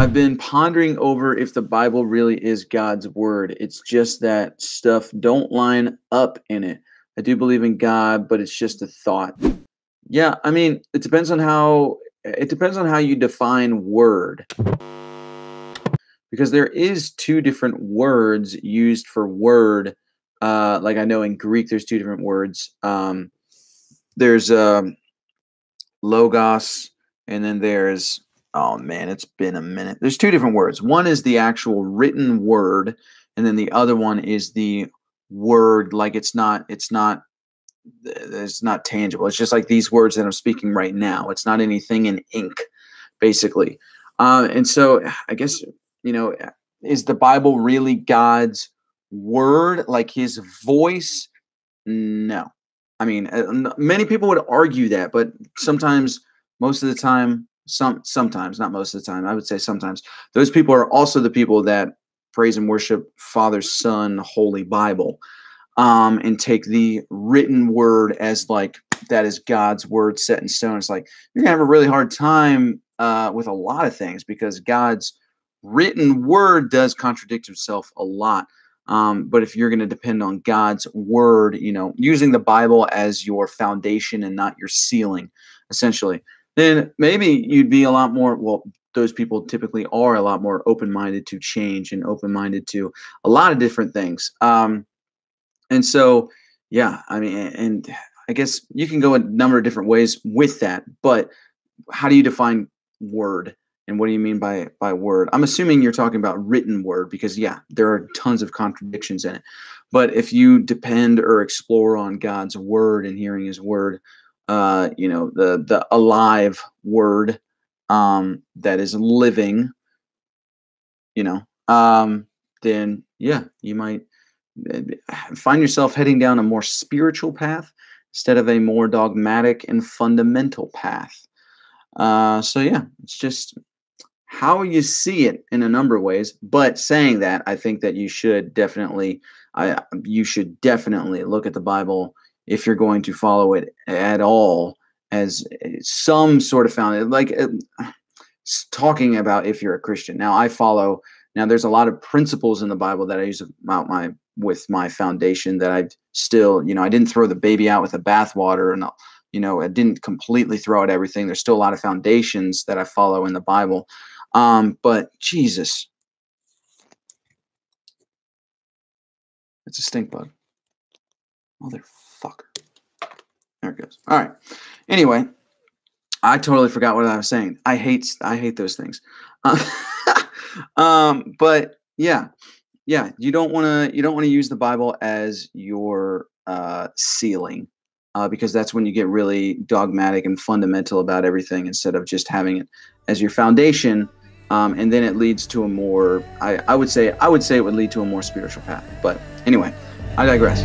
I've been pondering over if the Bible really is God's word. It's just that stuff don't line up in it. I do believe in God, but it's just a thought. Yeah, I mean, it depends on how you define word, because there is two different words used for word. Like I know in Greek, there's two different words. There's logos, and then there's, oh man, it's been a minute. There's two different words. One is the actual written word, and then the other one is the word, like it's not tangible. It's just like these words that I'm speaking right now. It's not anything in ink, basically. And so I guess, you know, is the Bible really God's word, like his voice? No. I mean, many people would argue that, but sometimes, most of the time, sometimes, not most of the time, I would say sometimes, those people are also the people that praise and worship Father, Son, Holy Bible, and take the written word as like that is God's word set in stone. It's like you're gonna have a really hard time with a lot of things, because God's written word does contradict himself a lot. But if you're going to depend on God's word, using the Bible as your foundation and not your ceiling, essentially, then maybe you'd be a lot more, well, those people typically are a lot more open-minded to change and open-minded to a lot of different things. And so, yeah, I mean, and I guess you can go a number of different ways with that, but how do you define word? And what do you mean by word? I'm assuming you're talking about written word, because yeah, there are tons of contradictions in it. But if you depend or explore on God's word and hearing his word, the alive word, that is living, then yeah, you might find yourself heading down a more spiritual path instead of a more dogmatic and fundamental path. So yeah, it's just how you see it in a number of ways. But saying that, I think that you should definitely look at the Bible, if you're going to follow it at all, as some sort of foundation, like talking about if you're a Christian. Now there's a lot of principles in the Bible that I use with my foundation that I still, I didn't throw the baby out with the bathwater, and I didn't completely throw out everything. There's still a lot of foundations that I follow in the Bible. But Jesus, it's a stink bug. Motherfucker. There it goes. All right. Anyway, I totally forgot what I was saying. I hate those things. But yeah, you don't want to use the Bible as your ceiling, because that's when you get really dogmatic and fundamental about everything, instead of just having it as your foundation. And then it leads to a more, I would say it would lead to a more spiritual path. But anyway, I digress.